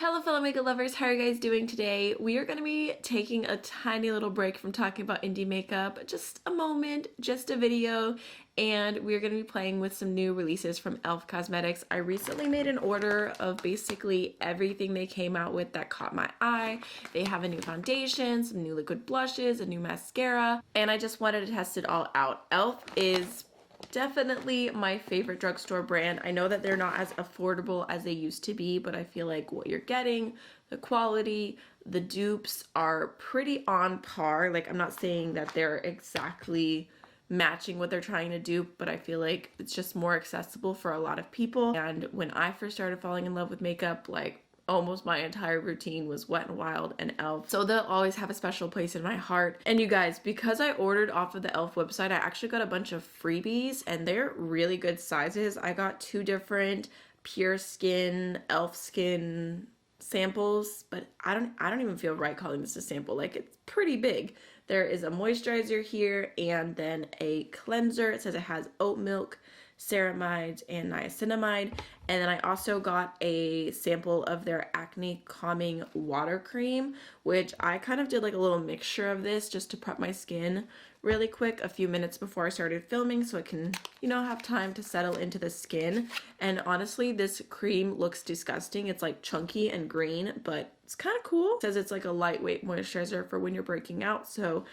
Hello fellow makeup lovers, how are you guys doing today? We are going to be taking a tiny little break from talking about indie makeup, just a moment, just a video, and we're going to be playing with some new releases from e.l.f. Cosmetics. I recently made an order of basically everything they came out with that caught my eye. They have a new foundation, some new liquid blushes, a new mascara, and I just wanted to test it all out. e.l.f. is definitely my favorite drugstore brand. I know that they're not as affordable as they used to be, but I feel like what you're getting, the quality, the dupes are pretty on par. Like, I'm not saying that they're exactly matching what they're trying to do, but I feel like it's just more accessible for a lot of people. And when I first started falling in love with makeup, like, almost my entire routine was Wet n Wild and e.l.f. So they'll always have a special place in my heart. And you guys, because I ordered off of the e.l.f. website, I actually got a bunch of freebies and they're really good sizes. I got 2 different Pure Skin, e.l.f. Skin samples, but I don't even feel right calling this a sample. Like, it's pretty big. There is a moisturizer here and then a cleanser. It says it has oat milk, ceramides, and niacinamide. And then I also got a sample of their acne calming water cream, which I kind of did like a little mixture of this just to prep my skin really quick a few minutes before I started filming so it can, you know, have time to settle into the skin. And honestly, this cream looks disgusting. It's like chunky and green, but it's kind of cool. It says it's like a lightweight moisturizer for when you're breaking out. So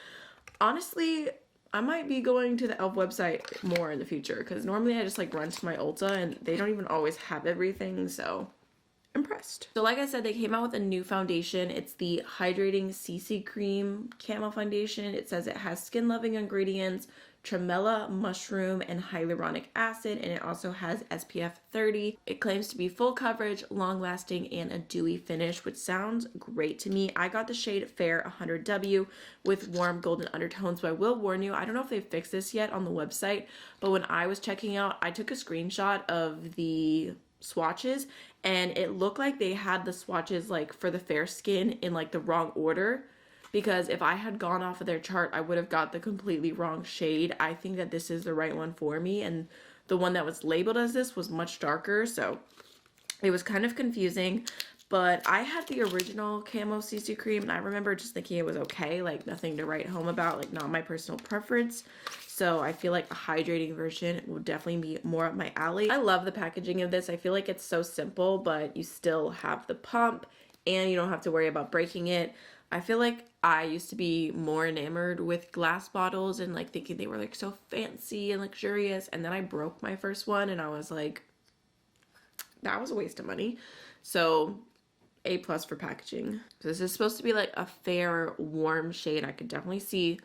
honestly, I might be going to the e.l.f. website more in the future because normally I just like run to my Ulta and they don't even always have everything, so impressed. So like I said, they came out with a new foundation. It's the Hydrating CC Cream Camo Foundation. It says it has skin-loving ingredients, tremella, mushroom, and hyaluronic acid, and it also has SPF 30. It claims to be full coverage, long-lasting, and a dewy finish, which sounds great to me. I got the shade Fair 100W with warm golden undertones, but I will warn you, I don't know if they've fixed this yet on the website, but when I was checking out, I took a screenshot of the swatches and it looked like they had the swatches like for the fair skin in like the wrong order, because if I had gone off of their chart I would have got the completely wrong shade. I think that this is the right one for me, and the one that was labeled as this was much darker, so it was kind of confusing. But I had the original Camo CC cream and I remember just thinking it was okay, like nothing to write home about, like not my personal preference. So I feel like a hydrating version will definitely be more up my alley. I love the packaging of this. I feel like it's so simple, but you still have the pump and you don't have to worry about breaking it. I feel like I used to be more enamored with glass bottles and like thinking they were like so fancy and luxurious, and then I broke my first one and I was like, that was a waste of money. So A+ for packaging. So this is supposed to be like a fair warm shade. I could definitely see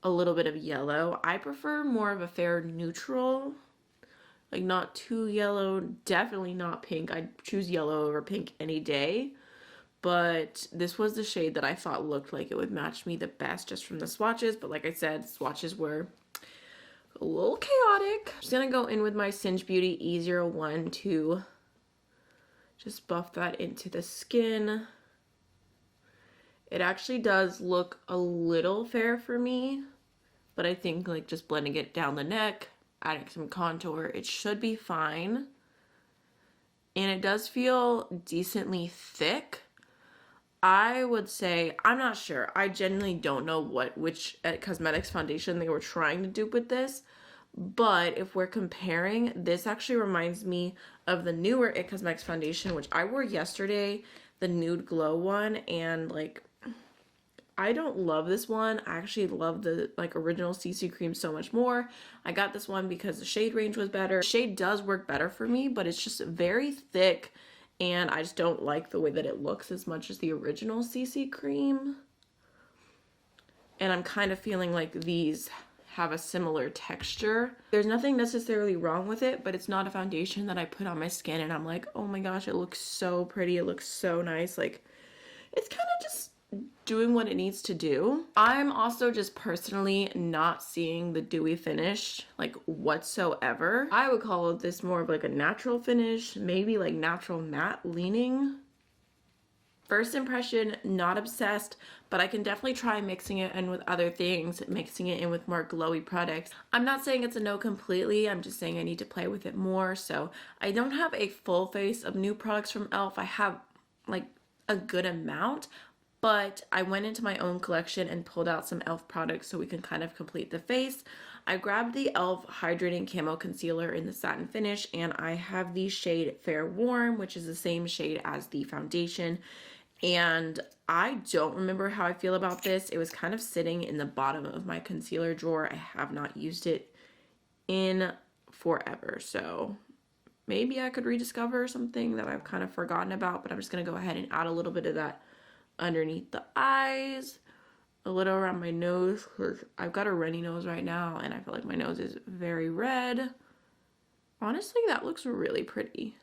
a little bit of yellow. I prefer more of a fair neutral, like not too yellow, definitely not pink. I'd choose yellow over pink any day. But this was the shade that I thought looked like it would match me the best just from the swatches. But like I said, swatches were a little chaotic. I'm just gonna go in with my Singe Beauty E01 to just buff that into the skin. It actually does look a little fair for me, but I think like just blending it down the neck, adding some contour, it should be fine. And it does feel decently thick. I would say, I'm not sure. I genuinely don't know which cosmetics foundation they were trying to dupe with this. But if we're comparing, this actually reminds me of the newer IT Cosmetics foundation, which I wore yesterday, the Nude Glow one, and like, I don't love this one. I actually love the like original CC cream so much more. I got this one because the shade range was better. The shade does work better for me, but it's just very thick and I just don't like the way that it looks as much as the original CC cream. And I'm kind of feeling like these have a similar texture. There's nothing necessarily wrong with it, but it's not a foundation that I put on my skin and I'm like, oh my gosh, it looks so pretty, it looks so nice. Like, it's kind of just doing what it needs to do. I'm also just personally not seeing the dewy finish like whatsoever. I would call this more of like a natural finish, maybe like natural matte leaning. First impression, not obsessed, but I can definitely try mixing it in with other things, mixing it in with more glowy products. I'm not saying it's a no completely, I'm just saying I need to play with it more. So I don't have a full face of new products from e.l.f. I have like a good amount, but I went into my own collection and pulled out some e.l.f. products so we can kind of complete the face. I grabbed the e.l.f. Hydrating Camo Concealer in the satin finish, and I have the shade Fair Warm, which is the same shade as the foundation. And I don't remember how I feel about this. It was kind of sitting in the bottom of my concealer drawer. I have not used it in forever, so maybe I could rediscover something that I've kind of forgotten about, but I'm just going to go ahead and add a little bit of that underneath the eyes, a little around my nose, because I've got a runny nose right now, and I feel like my nose is very red. Honestly, that looks really pretty.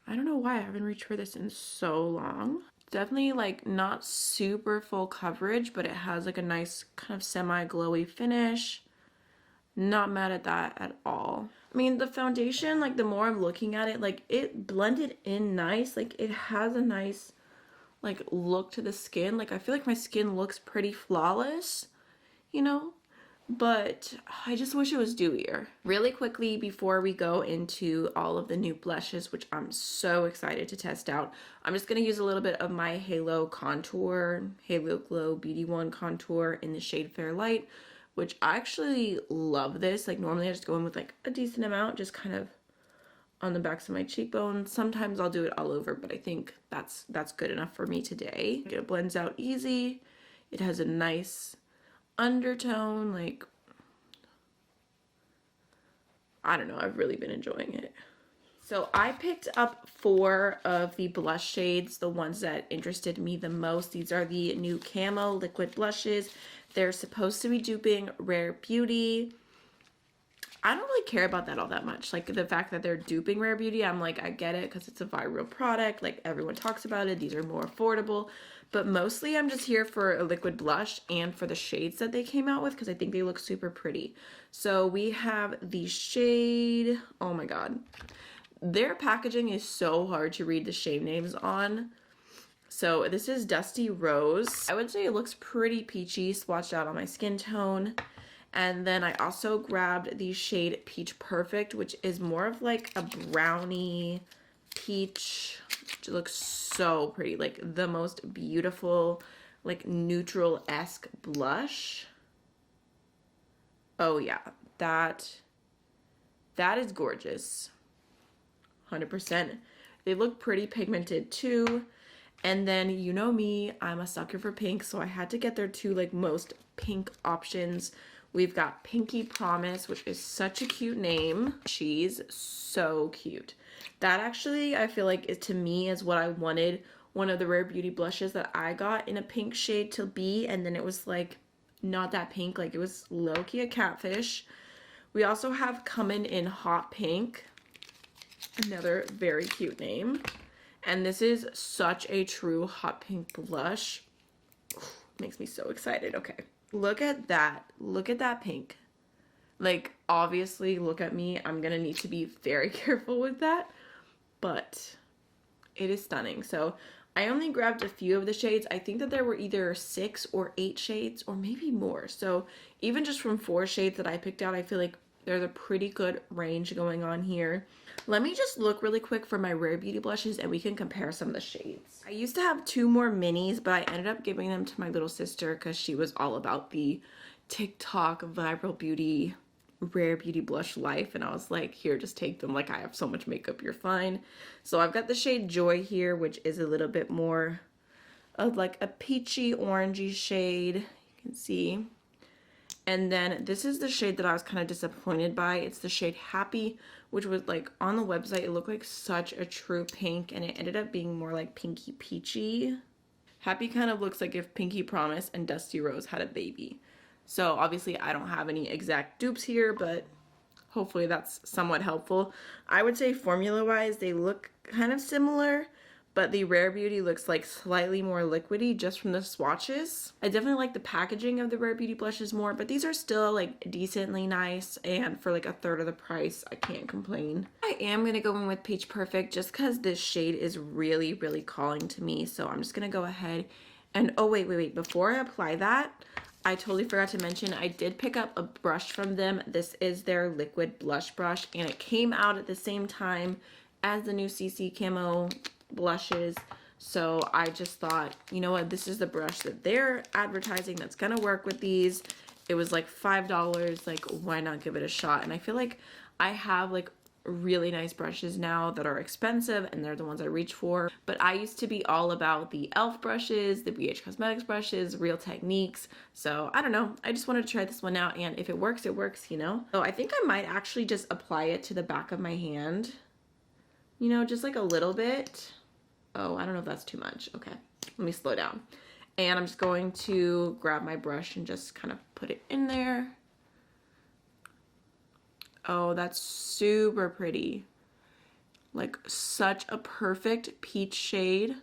I don't know why I haven't reached for this in so long. Definitely like not super full coverage, but it has like a nice kind of semi-glowy finish. Not mad at that at all. I mean, the foundation, like the more I'm looking at it, like it blended in nice. Like it has a nice like look to the skin. Like I feel like my skin looks pretty flawless, you know? But I just wish it was dewier. Really quickly before we go into all of the new blushes, which I'm so excited to test out, I'm just going to use a little bit of my Halo Contour, Halo Glow Beauty One Contour in the shade Fair Light, which I actually love this. Like normally I just go in with like a decent amount, just kind of on the backs of my cheekbones. Sometimes I'll do it all over, but I think that's good enough for me today. It blends out easy. It has a nice undertone, like I don't know, I've really been enjoying it. So I picked up 4 of the blush shades, the ones that interested me the most. These are the new Camo liquid blushes. They're supposed to be duping Rare Beauty. I don't really care about that all that much. Like the fact that they're duping Rare Beauty, I'm like, I get it because it's a viral product. Like everyone talks about it. These are more affordable. But mostly I'm just here for a liquid blush and for the shades that they came out with because I think they look super pretty. So we have the shade, oh my god. Their packaging is so hard to read the shade names on. So this is Dusty Rose. I would say it looks pretty peachy, swatched out on my skin tone. And then I also grabbed the shade Peach Perfect, which is more of like a brownie peach. It looks so pretty, like the most beautiful, like neutral-esque blush. Oh yeah, that is gorgeous. 100%. They look pretty pigmented too. And then you know me, I'm a sucker for pink, so I had to get their 2 like most pink options. We've got Pinky Promise, which is such a cute name. She's so cute. That actually, I feel like, is to me is what I wanted one of the Rare Beauty blushes that I got in a pink shade to be, and then it was like not that pink, like it was low-key a catfish. We also have Comin' in Hot Pink, another very cute name. And this is such a true hot pink blush. Makes me so excited. Okay. Look at that. Look at that pink. Like, obviously, look at me. I'm going to need to be very careful with that. But it is stunning. So, I only grabbed a few of the shades. I think that there were either 6 or 8 shades or maybe more. So, even just from 4 shades that I picked out, I feel like there's a pretty good range going on here. Let me just look really quick for my Rare Beauty blushes and we can compare some of the shades. I used to have 2 more minis, but I ended up giving them to my little sister because she was all about the TikTok viral beauty, Rare Beauty blush life. And I was like, here, just take them. Like, I have so much makeup, you're fine. So I've got the shade Joy here, which is a little bit more of like a peachy orangey shade. You can see. And then this is the shade that I was kind of disappointed by. It's the shade Happy, which was like on the website, it looked like such a true pink, and it ended up being more like pinky peachy. Happy kind of looks like if Pinky Promise and Dusty Rose had a baby. So obviously I don't have any exact dupes here, but hopefully that's somewhat helpful. I would say formula-wise, they look kind of similar, but the Rare Beauty looks like slightly more liquidy just from the swatches. I definitely like the packaging of the Rare Beauty blushes more, but these are still like decently nice, and for like a third of the price, I can't complain. I am gonna go in with Peach Perfect just because this shade is really, really calling to me. So I'm just gonna go ahead and, oh wait, before I apply that, I totally forgot to mention I did pick up a brush from them. This is their liquid blush brush, and it came out at the same time as the new CC Camo blushes. So I just thought, you know what, this is the brush that they're advertising that's gonna work with these. It was like $5, like why not give it a shot? And I feel like I have like really nice brushes now that are expensive and they're the ones I reach for. But I used to be all about the e.l.f. brushes, the BH Cosmetics brushes, Real Techniques. So I don't know, I just wanted to try this one out, and if it works, you know? So I think I might actually just apply it to the back of my hand, you know, just like a little bit. Oh, I don't know if that's too much. Okay, let me slow down. And I'm just going to grab my brush and just kind of put it in there. Oh, that's super pretty. Like such a perfect peach shade.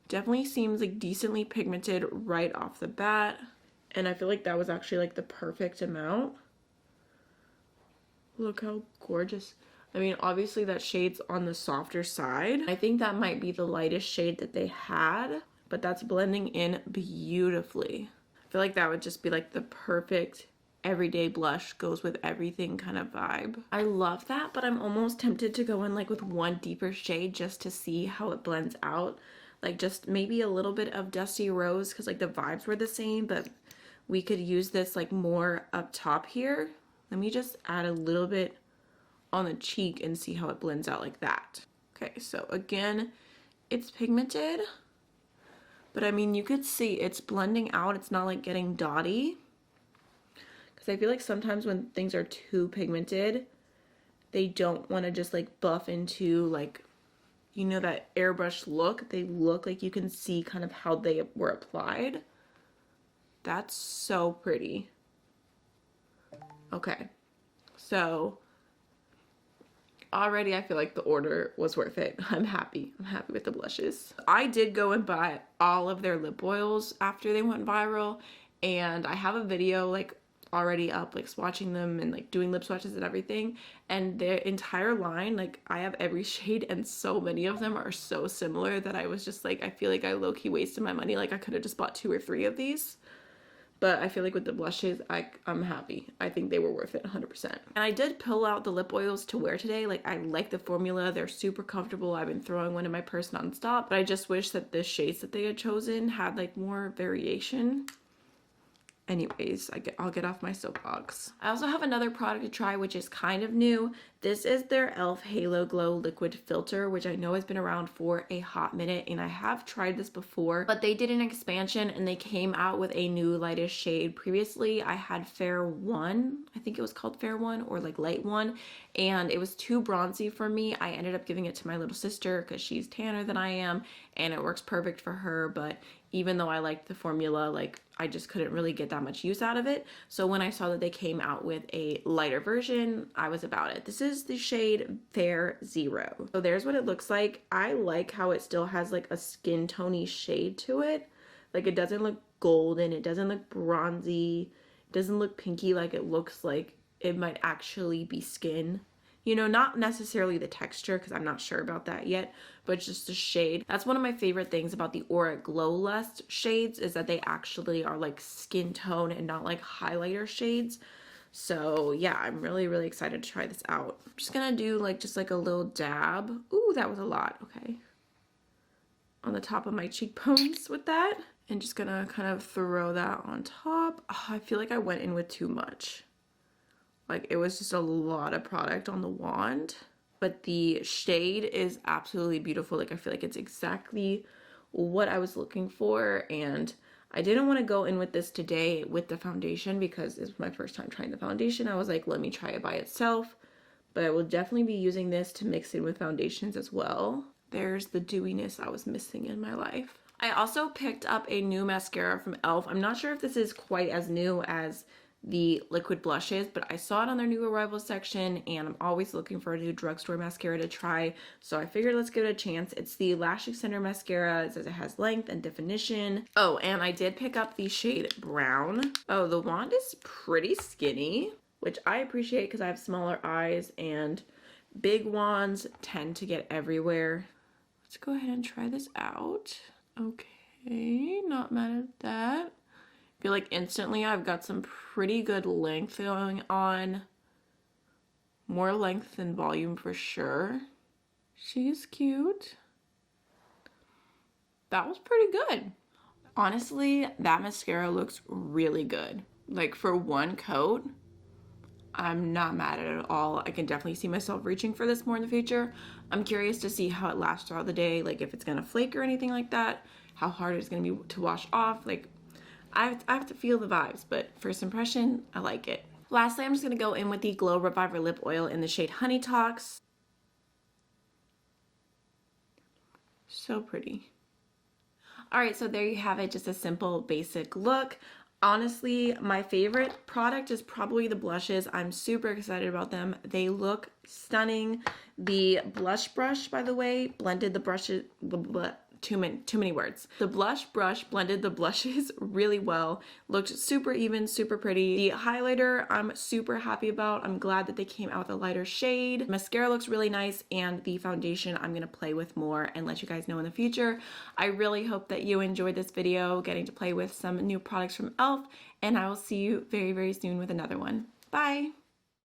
Definitely seems like decently pigmented right off the bat. And I feel like that was actually like the perfect amount. Look how gorgeous. I mean, obviously that shade's on the softer side. I think that might be the lightest shade that they had, but that's blending in beautifully. I feel like that would just be like the perfect everyday blush, goes with everything kind of vibe. I love that, but I'm almost tempted to go in like with one deeper shade just to see how it blends out. Like just maybe a little bit of Dusty Rose, because like the vibes were the same, but we could use this like more up top here. Let me just add a little bit on the cheek and see how it blends out like that. Okay, so again, it's pigmented, but I mean, you could see it's blending out. It's not like getting dotty. Because I feel like sometimes when things are too pigmented, they don't want to just like buff into like, you know, that airbrush look. They look like you can see kind of how they were applied. That's so pretty. Okay, so already I feel like the order was worth it. I'm happy with the blushes. I did go and buy all of their lip oils after they went viral, and I have a video like already up, like swatching them and like doing lip swatches and everything, and their entire line, like I have every shade, and so many of them are so similar that I was just like, I feel like I low-key wasted my money. Like I could have just bought 2 or 3 of these. But I feel like with the blushes, I'm happy. I think they were worth it 100%. And I did pull out the lip oils to wear today. Like I like the formula. They're super comfortable. I've been throwing one in my purse nonstop. But I just wish that the shades that they had chosen had like more variation. Anyways, I'll get off my soapbox. I also have another product to try, which is kind of new. This is their e.l.f. Halo Glow Liquid Filter, which I know has been around for a hot minute, and I have tried this before, but they did an expansion and they came out with a new lightest shade. Previously, I had Fair 1, I think it was called Fair 1 or like Light 1, and it was too bronzy for me. I ended up giving it to my little sister because she's tanner than I am, and it works perfect for her, but even though I liked the formula, like I just couldn't really get that much use out of it. So when I saw that they came out with a lighter version, I was about it. This is the shade Fair 0. So there's what it looks like. I like how it still has like a skin tony shade to it. Like it doesn't look golden, it doesn't look bronzy, it doesn't look pinky. Like it looks like it might actually be skin. You know, not necessarily the texture, because I'm not sure about that yet, but just the shade. That's one of my favorite things about the Aura Glow Lust shades, is that they actually are like skin tone and not like highlighter shades. So yeah, I'm really, really excited to try this out. I'm just gonna do like just like a little dab. Ooh, that was a lot. Okay. On the top of my cheekbones with that. And just gonna kind of throw that on top. Oh, I feel like I went in with too much. Like it was just a lot of product on the wand, but the shade is absolutely beautiful. Like I feel like it's exactly what I was looking for, and I didn't want to go in with this today with the foundation because it's my first time trying the foundation. I was like, let me try it by itself, but I will definitely be using this to mix in with foundations as well. There's the dewiness I was missing in my life. I also picked up a new mascara from e.l.f. I'm not sure if this is quite as new as the liquid blushes, but I saw it on their new arrivals section, and I'm always looking for a new drugstore mascara to try, so I figured let's give it a chance. It's the Lash Extender Mascara. It says it has length and definition. Oh, and I did pick up the shade Brown. Oh, the wand is pretty skinny, which I appreciate because I have smaller eyes, and big wands tend to get everywhere. Let's go ahead and try this out. Okay, not mad at that. Feel like instantly I've got some pretty good length going on. More length than volume for sure. She's cute. That was pretty good. Honestly, that mascara looks really good. Like for one coat, I'm not mad at it at all. I can definitely see myself reaching for this more in the future. I'm curious to see how it lasts throughout the day, like if it's gonna flake or anything like that, how hard it's gonna be to wash off. Like I have to feel the vibes, but first impression, I like it. Lastly, I'm just gonna go in with the Glow Reviver Lip Oil in the shade Honey Talks. So pretty. Alright, so there you have it, just a simple basic look. Honestly, my favorite product is probably the blushes. I'm super excited about them. They look stunning. The blush brush, by the way, blended the brushes, too many words. The blush brush blended the blushes really well. Looked super even, super pretty. The highlighter I'm super happy about. I'm glad that they came out with a lighter shade. Mascara looks really nice, and the foundation I'm gonna play with more and let you guys know in the future. I really hope that you enjoyed this video, getting to play with some new products from e.l.f., and I will see you very, very soon with another one. Bye!